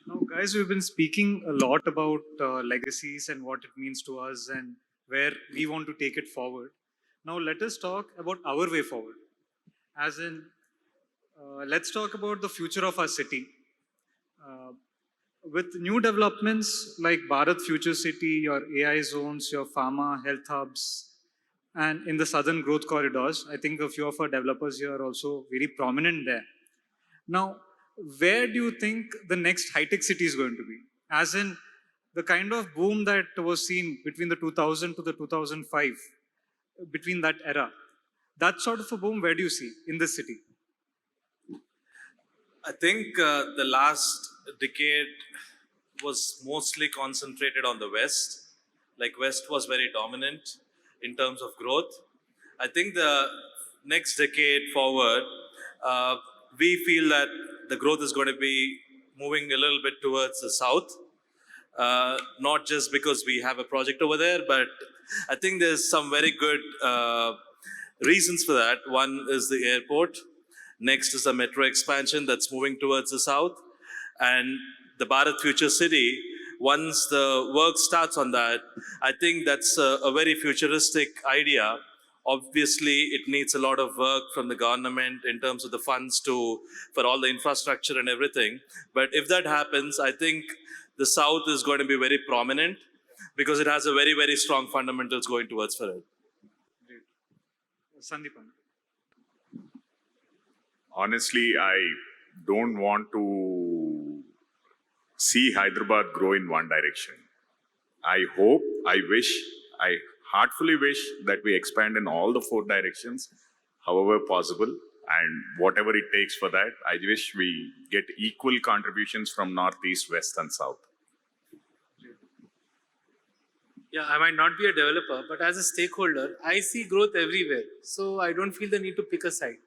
Now, guys, we've been speaking a lot about legacies and what it means to us and where we want to take it forward. Now, let us talk about our way forward. As in, let's talk about the future of our city. With new developments like Bharat Future City, your AI zones, your pharma, health hubs, and in the southern growth corridors, I think a few of our developers here are also very prominent there. Now, where do you think the next Hitech City is going to be? As in, the kind of boom that was seen between the 2000 to the 2005, between that era, that sort of a boom, where do you see in this city? I think the last decade was mostly concentrated on the West. Like West was very dominant in terms of growth. I think the next decade forward, we feel that the growth is going to be moving a little bit towards the South. Not just because we have a project over there, but I think there's some very good reasons for that. One is the airport. Next is the metro expansion that's moving towards the south. And the Bharat Future City, once the work starts on that, I think that's a very futuristic idea. Obviously, it needs a lot of work from the government in terms of the funds for all the infrastructure and everything. But if that happens, I think the south is going to be very prominent because it has a very, very strong fundamentals going towards for it. Sandeepan. Honestly, I don't want to see Hyderabad grow in one direction. I hope, I heartfully wish that we expand in all the 4 directions, however possible, and whatever it takes for that. I wish we get equal contributions from north, east, west, and south. Yeah, I might not be a developer, but as a stakeholder, I see growth everywhere. So I don't feel the need to pick a side.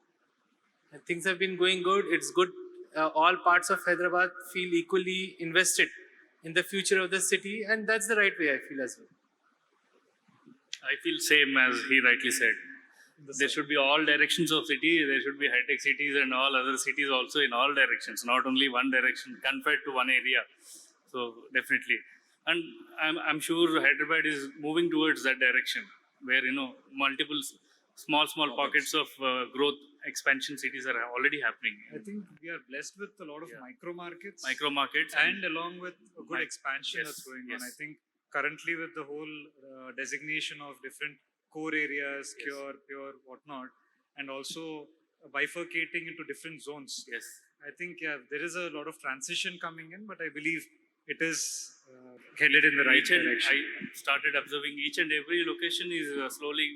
And things have been going good. It's good. All parts of Hyderabad feel equally invested in the future of the city, and that's the right way I feel as well. I feel same as he rightly said. There should be all directions of city. There should be high-tech cities and all other cities also in all directions, not only one direction confined to one area. So definitely, And I'm sure Hyderabad is moving towards that direction, where multiple small pockets of growth expansion cities are already happening. I think we are blessed with a lot of micro markets, Micro markets and along with a good expansion that's going on. I think currently with the whole designation of different core areas, cure, pure, whatnot, and also bifurcating into different zones. Yes. I think there is a lot of transition coming in, but I believe it is headed in the right direction. I started observing each and every location is slowly,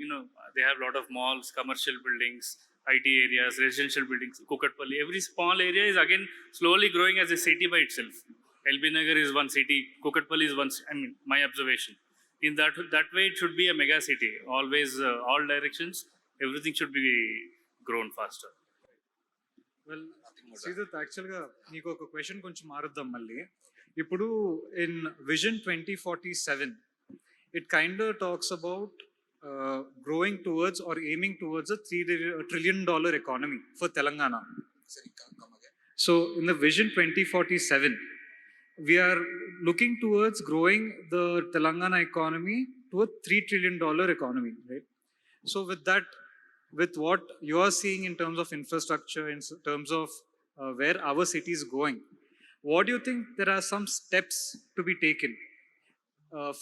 they have a lot of malls, commercial buildings, IT areas, residential buildings, Kukatpalli. Every small area is again slowly growing as a city by itself. LB Nagar is one city, Kukatpalli is one, my observation. In that way, it should be a mega city. Always, all directions, everything should be grown faster. Well Sridath యాక్చువల్గా నీకు ఒక question కొంచెం మారుద్దాం మళ్ళీ. ఇప్పుడు in vision 2047 it kind talks about growing towards or aiming towards $3 trillion economy for Telangana. So in the vision 2047 we are looking towards growing the Telangana economy to a $3 trillion economy, right? So with that, with what you are seeing in terms of infrastructure, in terms of where our city is going, what do you think there are some steps to be taken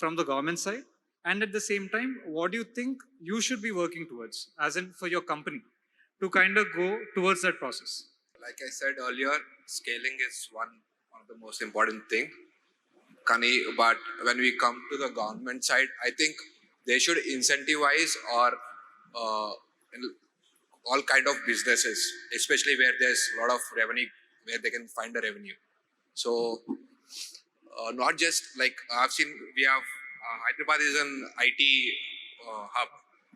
from the government side? And at the same time, what do you think you should be working towards, as in for your company, to kind of go towards that process? Like I said earlier, scaling is one of the most important thing. Kani, but when we come to the government side, I think they should incentivize or all kind of businesses, especially where there's a lot of revenue, where they can find the revenue. So not just like I've seen, we have Hyderabad is an IT hub,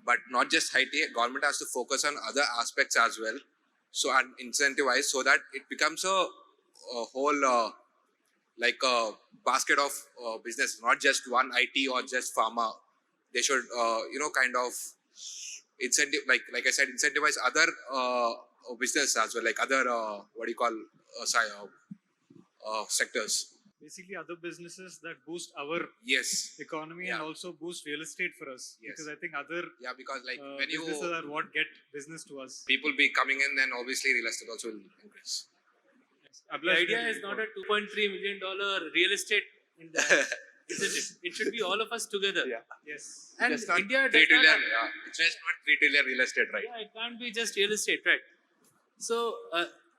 but not just IT. Government has to focus on other aspects as well. So and incentivize so that it becomes a whole like a basket of business, not just one IT or just pharma. They should kind of incentive, like I said, incentivize other business as well, like other what do you call sectors. Basically other businesses that boost our economy and also boost real estate for us. Because I think other because like when businesses are what get business to us. People be coming in, then obviously real estate also will increase. The idea is not a $2.3 million real estate in that, isn't it? It should be all of us together. Yes. And Just not India 3 does trillion. not It's just not 3 trillion real estate, right? it can't be just real estate, right? So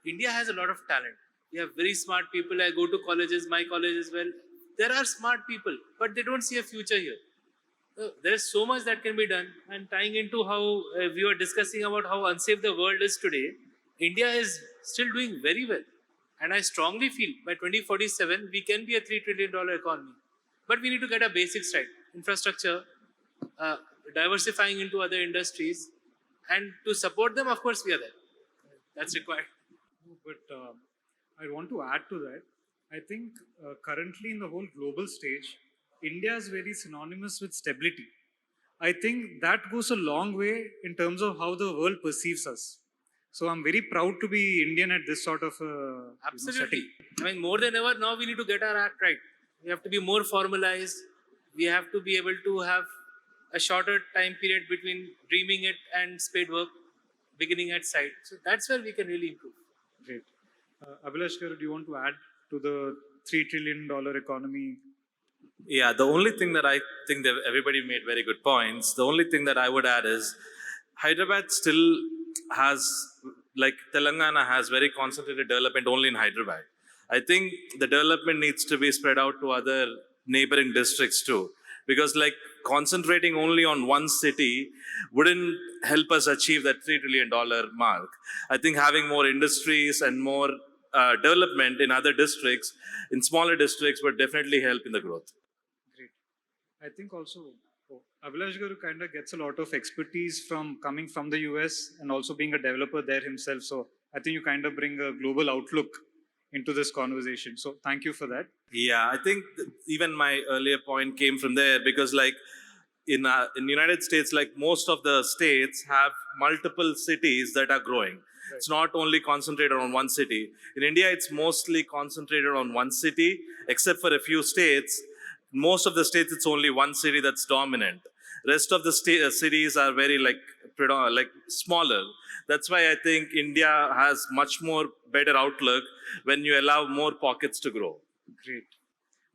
India has a lot of talent. We have very smart people. I go to colleges, my college as well. There are smart people, but they don't see a future here. There's so much that can be done. And tying into how we were discussing about how unsafe the world is today, India is still doing very well. And I strongly feel by 2047, we can be a $3 trillion economy. But we need to get our basics right. Infrastructure, diversifying into other industries. And to support them, of course, we are there. That's required. But I want to add to that. I think currently in the whole global stage, India is very synonymous with stability. I think that goes a long way in terms of how the world perceives us. So I'm very proud to be Indian at this sort of Absolutely. setting. I mean, more than ever, now we need to get our act right. We have to be more formalized. We have to be able to have a shorter time period between dreaming it and spade work, beginning at site. So that's where we can really improve. Great. Abhilash Garu, do you want to add to the $3 trillion economy? Yeah, the only thing that I think that everybody made very good points. The only thing that I would add is Hyderabad still has, like Telangana has very concentrated development only in Hyderabad. I think the development needs to be spread out to other neighboring districts too. Because like concentrating only on one city wouldn't help us achieve that $3 trillion mark. I think having more industries and more development in other districts, in smaller districts, would definitely help in the growth. Great. I think also Abhilash Garu kind of gets a lot of expertise from coming from the US and also being a developer there himself. So I think you kind of bring a global outlook into this conversation. So thank you for that. Yeah, I think even my earlier point came from there because like in United States, like most of the states have multiple cities that are growing. Right. It's not only concentrated on one city. In India, it's mostly concentrated on one city, except for a few states. most of the states, it's only one city that's dominant. Rest of the cities are very like like smaller. That's why I think India has much more better outlook when you allow more pockets to grow. Great.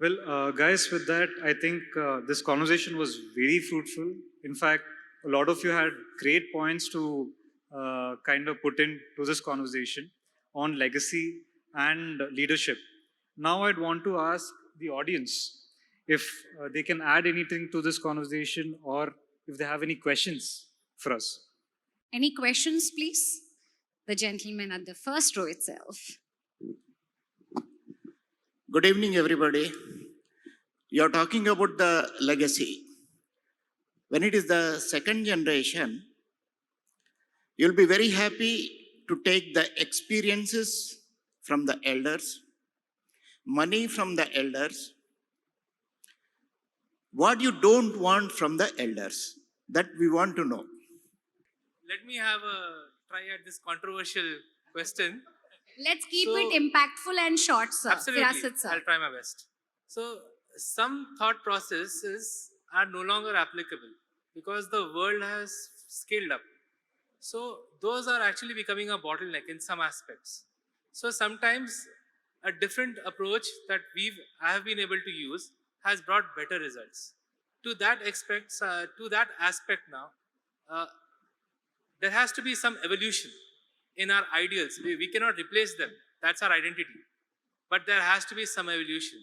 Well, guys, with that, I think this conversation was very fruitful. In fact, a lot of you had great points to kind of put into this conversation on legacy and leadership. Now, I'd want to ask the audience if they can add anything to this conversation or if they have any questions for us. Any questions, please? The gentleman at the first row itself. Good evening, everybody. You're talking about the legacy. When it is the second generation, you'll be very happy to take the experiences from the elders, money from the elders. What you don't want from the elders, that we want to know. Let me have a try at this controversial question. Let's keep So- it impactful and short, sir. Absolutely, Firasat, sir. I'll try my best. So some thought processes are no longer applicable because the world has scaled up. So those are actually becoming a bottleneck in some aspects. So sometimes a different approach that I have been able to use has brought better results. To that aspect now, there has to be some evolution in our ideals. We cannot replace them. That's our identity. But there has to be some evolution.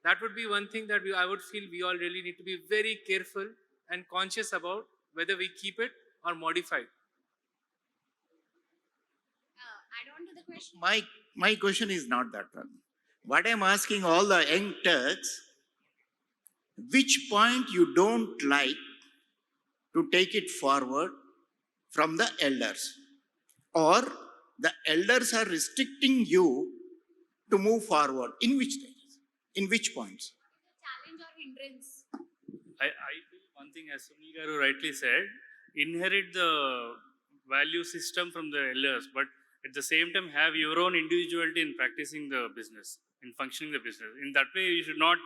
That would be one thing that I would feel we all really need to be very careful and conscious about whether we keep it or modify it. Add on to the question. My question is not that one. What I'm asking all the young Turks, which point you don't like to take it forward from the elders? Or the elders are restricting you to move forward? In which things? In which points? Challenge or hindrance? I feel one thing, as Sunil Garu rightly said, inherit the value system from the elders, but at the same time have your own individuality in practicing the business, in functioning the business. In that way, you should not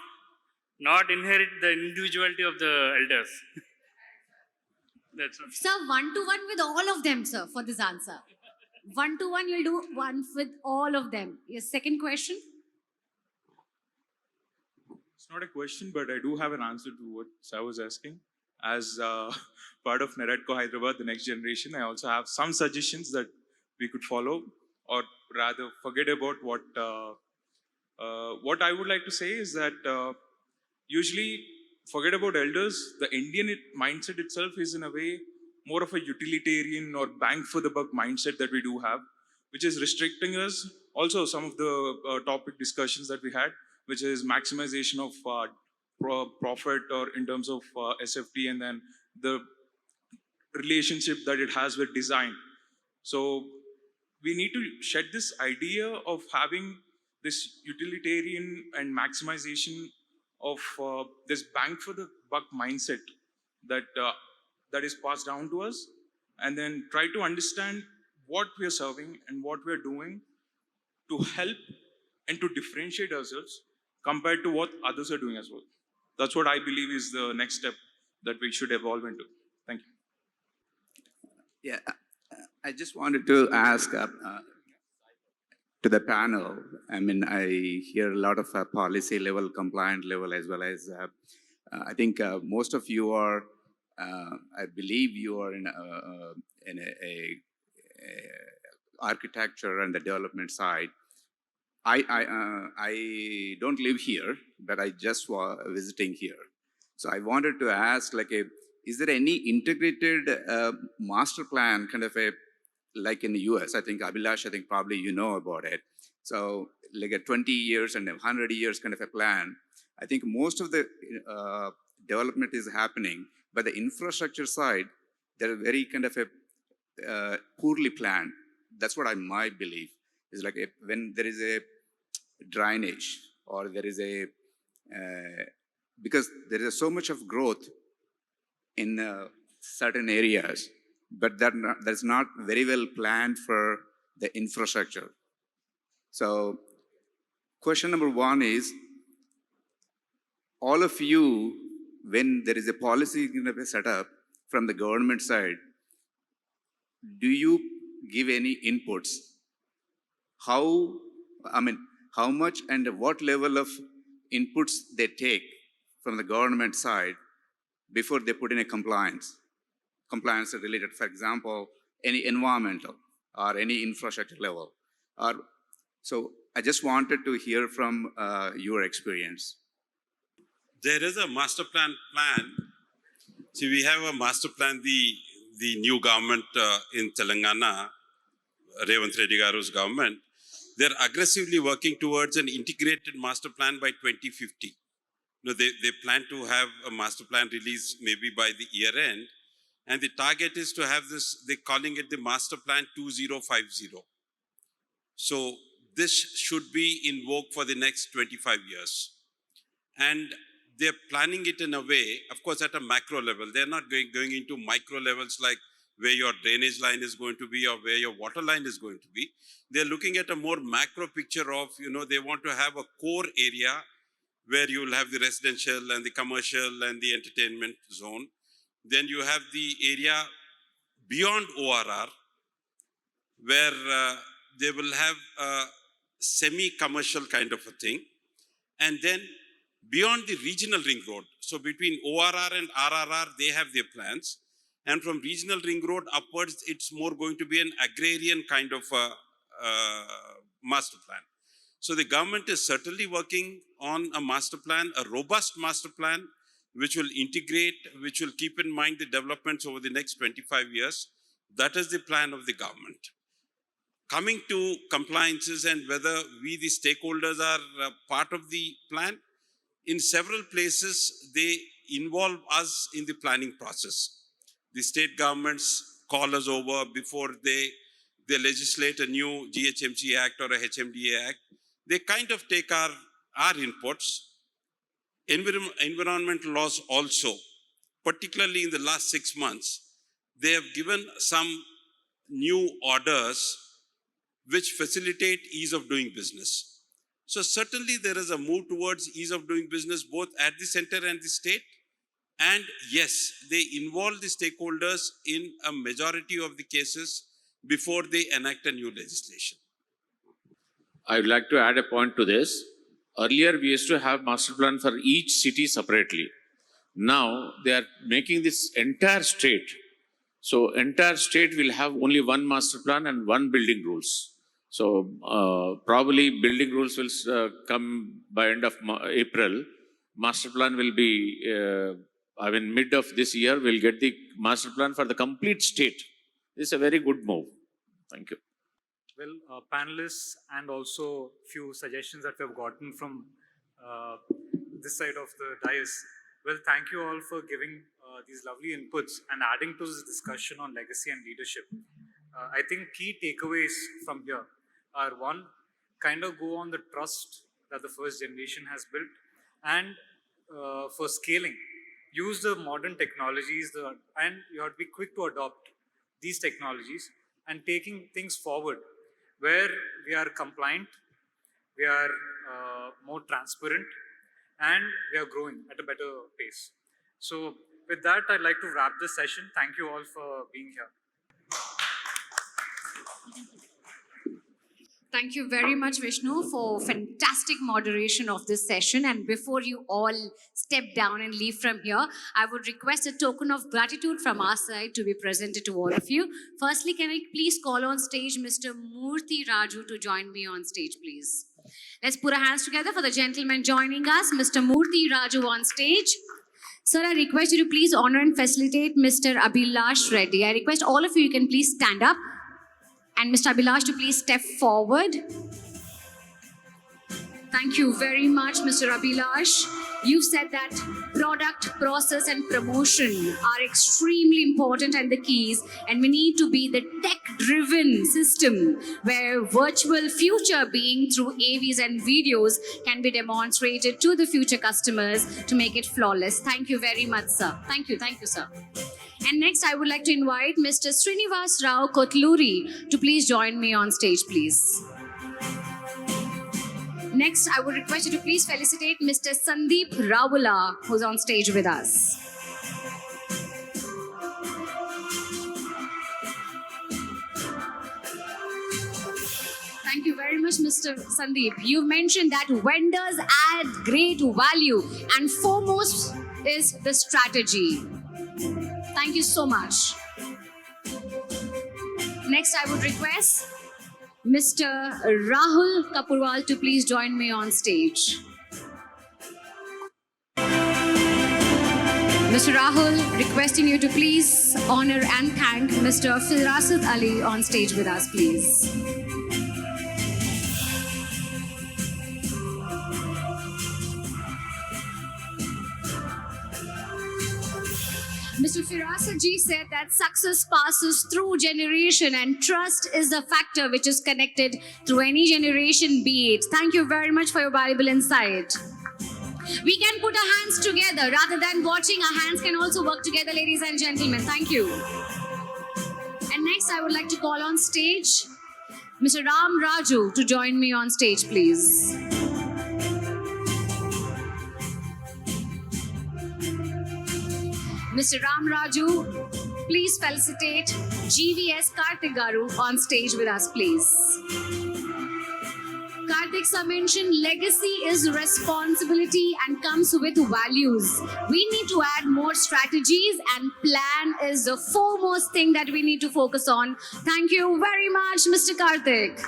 inherit the individuality of the elders. That's what. Sir, one-to-one with all of them, sir, for this answer. One-to-one, you'll do one with all of them. Your second question? It's not a question, but I do have an answer to what Sai was asking. As part of NAREDCO Hyderabad, the next generation, I also have some suggestions that we could follow, or rather forget about what I would like to say is that usually forget about elders. The Indian mindset itself is in a way more of a utilitarian or bang for the buck mindset that we do have, which is restricting us. Also, some of the topic discussions that we had, which is maximization of profit or in terms of SFT, and then the relationship that it has with design. So we need to shed this idea of having this utilitarian and maximization of this bang for the buck mindset that that is passed down to us, and then try to understand what we are serving and what we are doing to help and to differentiate ourselves compared to what others are doing as well. That's what I believe is the next step that we should evolve into. Thank you. Yeah, I just wanted to ask to the panel. I mean, I hear a lot of policy level, compliant level, as well as I think most of you are. I believe you are in a architecture and the development side. I don't live here, but I just was visiting here. So I wanted to ask, is there any integrated master plan, kind of like in the US? I think Abhilash, I think probably you know about it. So like a 20 years and 100 years kind of a plan. I think most of the development is happening, but the infrastructure side, they're very kind of a poorly planned. That's what I might believe. Is like when there is a drainage or there is a because there is so much of growth in certain areas, but that's not very well planned for the infrastructure. So question number one is, all of you, when there is a policy set up from the government side, do you give any inputs? How much and what level of inputs they take from the government side before they put in a compliance related, for example, any environmental or any infrastructure level? So I just wanted to hear from your experience. There is a master plan. See, we have a master plan, the new government in Telangana, Revanth Reddy Garu's government, they're aggressively working towards an integrated master plan by 2050. They plan to have a master plan release maybe by the year end. And the target is to have this, they're calling it the master plan 2050. So this should be in vogue for the next 25 years. And they're planning it in a way, of course, at a macro level. They're not going into micro levels like where your drainage line is going to be or where your water line is going to be. They're looking at a more macro picture of, they want to have a core area where you will have the residential and the commercial and the entertainment zone. Then you have the area beyond ORR where they will have a semi-commercial kind of a thing. And then beyond the regional ring road, so between ORR and RRR, they have their plans. And from regional ring road upwards, it's more going to be an agrarian kind of master plan. So the government is certainly working on a master plan, a robust master plan, which will integrate, which will keep in mind the developments over the next 25 years. That is the plan of the government. Coming to compliances and whether we, the stakeholders, are part of the plan, in several places, they involve us in the planning process. The state governments call us over before they legislate a new GHMC Act or a HMDA Act. They kind of take our inputs. Environmental laws also, particularly in the last 6 months, they have given some new orders which facilitate ease of doing business. So certainly there is a move towards ease of doing business both at the center and the state. And yes, they involve the stakeholders in a majority of the cases before they enact a new legislation. I would like to add a point to this. Earlier, we used to have master plan for each city separately. Now, they are making this entire state. So, entire state will have only one master plan and one building rules. So, probably building rules will come by end of April. Master plan will be, mid of this year, we'll get the master plan for the complete state. This is a very good move. Thank you. Well, panelists and also few suggestions that we have gotten from this side of the dais. Well, thank you all for giving these lovely inputs and adding to this discussion on legacy and leadership. I think key takeaways from here are one, kind of go on the trust that the first generation has built, and for scaling, use the modern technologies and you have to be quick to adopt these technologies and taking things forward where we are compliant, we are more transparent, and we are growing at a better pace. So with that, I'd like to wrap this session. Thank you all for being here. Thank you very much, Vishnu, for fantastic moderation of this session. And before you all step down and leave from here, I would request a token of gratitude from our side to be presented to all of you. Firstly, can I please call on stage Mr. Murthy Raju to join me on stage, please? Let's put our hands together for the gentleman joining us, Mr. Murthy Raju on stage. Sir, I request you to please honor and facilitate Mr. Abhilash Reddy. I request all of you can please stand up. And Mr. Abhilash to please step forward. Thank you very much, Mr. Abhilash. You said that product, process and promotion are extremely important and the keys, and we need to be the tech-driven system where virtual future being through AVs and videos can be demonstrated to the future customers to make it flawless. Thank you very much, sir. Thank you, sir. And next, I would like to invite Mr. Srinivas Rao Kotluri to please join me on stage, please. Next, I would request you to please felicitate Mr. Sandeep Rawala, who's on stage with us. Thank you very much, Mr. Sandeep. You mentioned that vendors add great value, and foremost is the strategy. Thank you so much. Next, I would request Mr. Rahul Kapurwal to please join me on stage. Mr. Rahul, requesting you to please honor and thank Mr. Firasat Ali on stage with us, please. Mr. Firasat ji said that success passes through generation and trust is a factor which is connected through any generation, be it. Thank you very much for your valuable insight. We can put our hands together rather than watching. Our hands can also work together, ladies and gentlemen. Thank you. And next, I would like to call on stage Mr. Ram Raju to join me on stage, please. Mr. Ram Raju, please felicitate GVS Karthik Garu on stage with us, please. Karthik sir mentioned legacy is responsibility and comes with values. We need to add more strategies, and plan is the foremost thing that we need to focus on. Thank you very much, Mr. Karthik.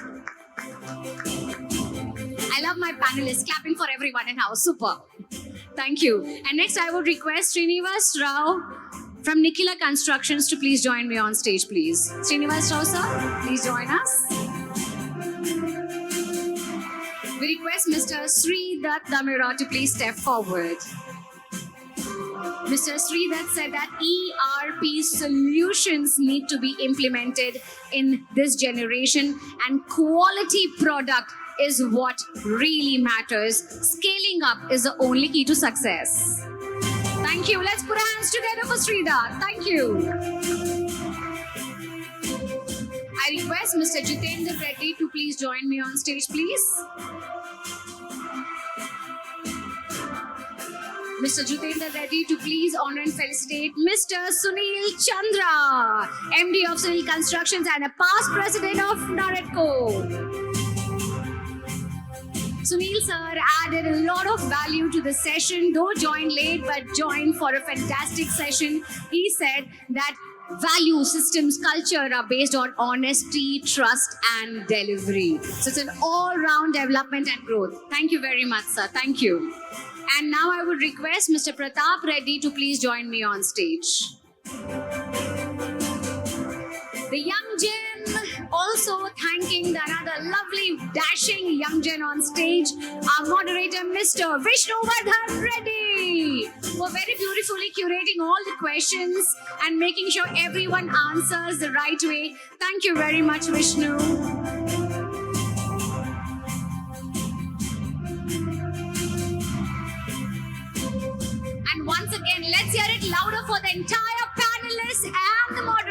I love my panelists clapping for everyone in house. Super. Thank you. And next, I would request Srinivas Rao from Nikhila Constructions to please join me on stage, please. Srinivas Rao, sir, please join us. We request Mr. Sri Dutt Damira to please step forward. Mr. Sri Dutt said that ERP solutions need to be implemented in this generation, and quality product is what really matters. Scaling up is the only key to success. Thank you. Let's put our hands together for Sri Dutt. Thank you. I request Mr. Jitendra Reddy to please join me on stage, please. Mr. Jitendra Reddy to please honor and felicitate Mr. Sunil Chandra, MD of Sunil Constructions and a past president of NAREDCO. Sunil sir added a lot of value to the session, though joined late, but joined for a fantastic session. He said that value systems, culture are based on honesty, trust, and delivery. So it's an all-round development and growth. Thank you very much, sir. Thank you. And now I would request Mr. Pratap Reddy to please join me on stage. The young gen also thanking another lovely, dashing young gen on stage, our moderator, Mr. Vishnuvardhan Reddy, for very beautifully curating all the questions and making sure everyone answers the right way. Thank you very much, Vishnu. And once again, let's hear it louder for the entire panelists and the moderator.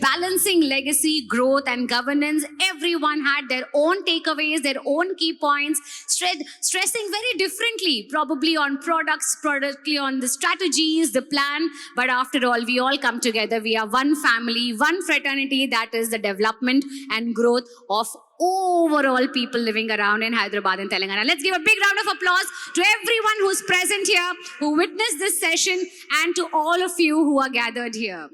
Balancing legacy, growth, and governance, everyone had their own takeaways, their own key points, stressing very differently, probably on products, probably on the strategies, the plan. But after all, we all come together. We are one family, one fraternity. That is the development and growth of overall people living around in Hyderabad and Telangana. Let's give a big round of applause to everyone who's present here, who witnessed this session, and to all of you who are gathered here.